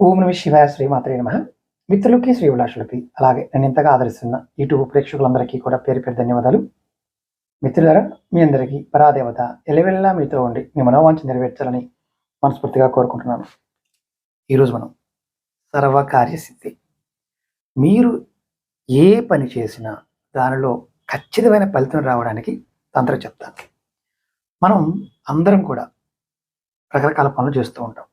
ఓం నమ శివాయ శ్రీమాత్రే నమ. మిత్రులకి శ్రీ విలాసులకి అలాగే నేను ఇంతగా ఆదరిస్తున్న యూట్యూబ్ ప్రేక్షకులందరికీ కూడా పేరు పేరు ధన్యవాదాలు. మిత్రులారా, మీ అందరికీ పరాదేవత ఎల్లవెల్లా మీతో ఉండి మీ మనోవాంఛ నెరవేర్చాలని మనస్ఫూర్తిగా కోరుకుంటున్నాను. ఈరోజు మనం సర్వకార్యసిద్ధి. మీరు ఏ పని చేసినా దానిలో ఖచ్చితమైన ఫలితం రావడానికి తంత్రం చెప్తాను. మనం అందరం కూడా రకరకాల పనులు చేస్తూ ఉంటాం.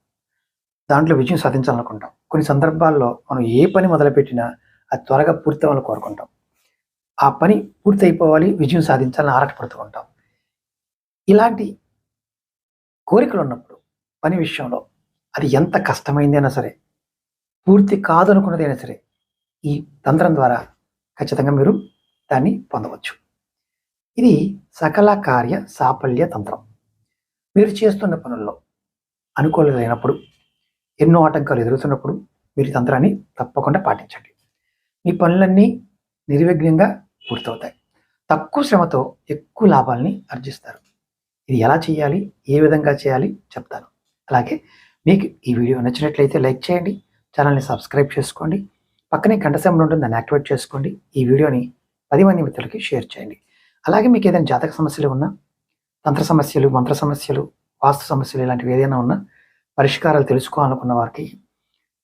దాంట్లో విజయం సాధించాలనుకుంటాం. కొన్ని సందర్భాల్లో మనం ఏ పని మొదలుపెట్టినా అది త్వరగా పూర్తి అవ్వాలని కోరుకుంటాం. ఆ పని పూర్తి అయిపోవాలి, విజయం సాధించాలని ఆరాటపడుతూ ఉంటాం. ఇలాంటి కోరికలు ఉన్నప్పుడు పని విషయంలో అది ఎంత కష్టమైందైనా సరే, పూర్తి కాదనుకున్నదైనా సరే, ఈ తంత్రం ద్వారా ఖచ్చితంగా మీరు దాన్ని పొందవచ్చు. ఇది సకల కార్య సాఫల్య తంత్రం. మీరు చేస్తున్న పనుల్లో అనుకూలమైనప్పుడు, ఎన్నో ఆటంకాలు ఎదురుతున్నప్పుడు మీరు ఈ తంత్రాన్ని తప్పకుండా పాటించండి. మీ పనులన్నీ నిర్విఘ్నంగా పూర్తవుతాయి. తక్కువ శ్రమతో ఎక్కువ లాభాలని ఆర్జిస్తారు. ఇది ఎలా చేయాలి, ఏ విధంగా చేయాలి చెప్తాను. అలాగే మీకు ఈ వీడియో నచ్చినట్లయితే లైక్ చేయండి, ఛానల్ని సబ్స్క్రైబ్ చేసుకోండి, పక్కనే గంట సింబల్ ఉంటుంది, దాన్ని యాక్టివేట్ చేసుకోండి. ఈ వీడియోని 10 మంది మిత్రులకి షేర్ చేయండి. అలాగే మీకు ఏదైనా జాతక సమస్యలు ఉన్నా, తంత్ర సమస్యలు, మంత్ర సమస్యలు, వాస్తు సమస్యలు ఇలాంటివి ఏదైనా ఉన్నా పరిష్కారాలు తెలుసుకోవాలనుకున్న వారికి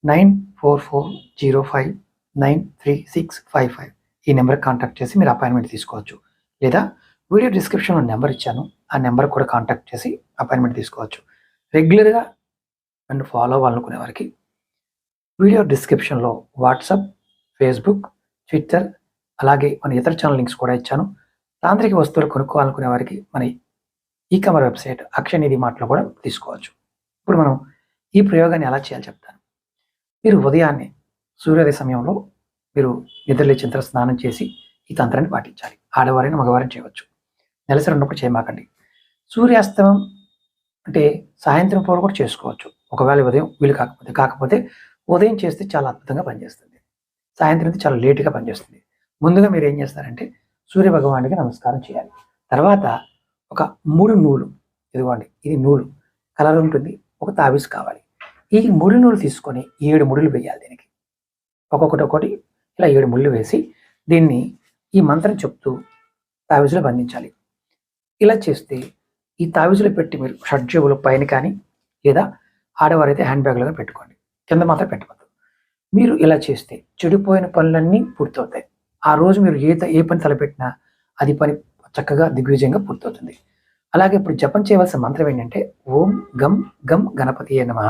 9440593655 ఈ నెంబర్కి కాంటాక్ట్ చేసి మీరు అపాయింట్మెంట్ తీసుకోవచ్చు. లేదా వీడియో డిస్క్రిప్షన్లో నెంబర్ ఇచ్చాను, ఆ నెంబర్ కూడా కాంటాక్ట్ చేసి అపాయింట్మెంట్ తీసుకోవచ్చు. రెగ్యులర్గా నన్ను ఫాలో అవ్వాలనుకునే వారికి వీడియో డిస్క్రిప్షన్లో వాట్సాప్, ఫేస్బుక్, ట్విట్టర్, అలాగే మన ఇతర ఛానల్ లింక్స్ కూడా ఇచ్చాను. తాంత్రిక వస్తువులు కొనుక్కోవాలనుకునే వారికి మన ఈ-కమర్ వెబ్సైట్ అక్షయనిధి మార్ట్లో కూడా తీసుకోవచ్చు. ఇప్పుడు మనం ఈ ప్రయోగాన్ని ఎలా చేయాలో చెప్తాను. మీరు ఉదయాన్నే సూర్యోదయ సమయంలో మీరు నిద్రలేచిన తర్వాత స్నానం చేసి ఈ తంత్రాన్ని పాటించాలి. ఆడవారైనా మగవారైనా చేయవచ్చు. నెలసరి ఉన్నప్పుడు చేయమాకండి. సూర్యాస్తమం అంటే సాయంత్రం పూట కూడా చేసుకోవచ్చు. ఒకవేళ ఉదయం వీలు కాకపోతే ఉదయం చేస్తే చాలా అద్భుతంగా పనిచేస్తుంది. సాయంత్రం చాలా లేటుగా పనిచేస్తుంది. ముందుగా మీరు ఏం చేస్తారంటే సూర్య భగవానుడికి నమస్కారం చేయాలి. తర్వాత ఒక 3 నూలు, ఇదిగోండి ఇది నూలు కలర్ ఉంటుంది, ఒక తాబీస్ కావాలి. ఈ 3 నూలు తీసుకొని 7 ముడులు వేయాలి. దీనికి ఒక్కొక్కటి ఇలా 7 ముళ్ళు వేసి దీన్ని ఈ మంత్రం చెప్తూ తాబీజులో బంధించాలి. ఇలా చేస్తే ఈ తాబీజులో పెట్టి మీరు షడ్జేబుల పైన కానీ లేదా ఆడవారైతే హ్యాండ్ బ్యాగ్లో పెట్టుకోండి, కింద మాత్రం పెట్టవద్దు. మీరు ఇలా చేస్తే చెడిపోయిన పనులన్నీ పూర్తవుతాయి. ఆ రోజు మీరు ఏ పని తలపెట్టినా అది పని చక్కగా దిగ్విజయంగా పూర్తవుతుంది. అలాగే ఇప్పుడు జపం చేయవలసిన మంత్రం ఏంటంటే ఓం గం గం గణపతియే నమః.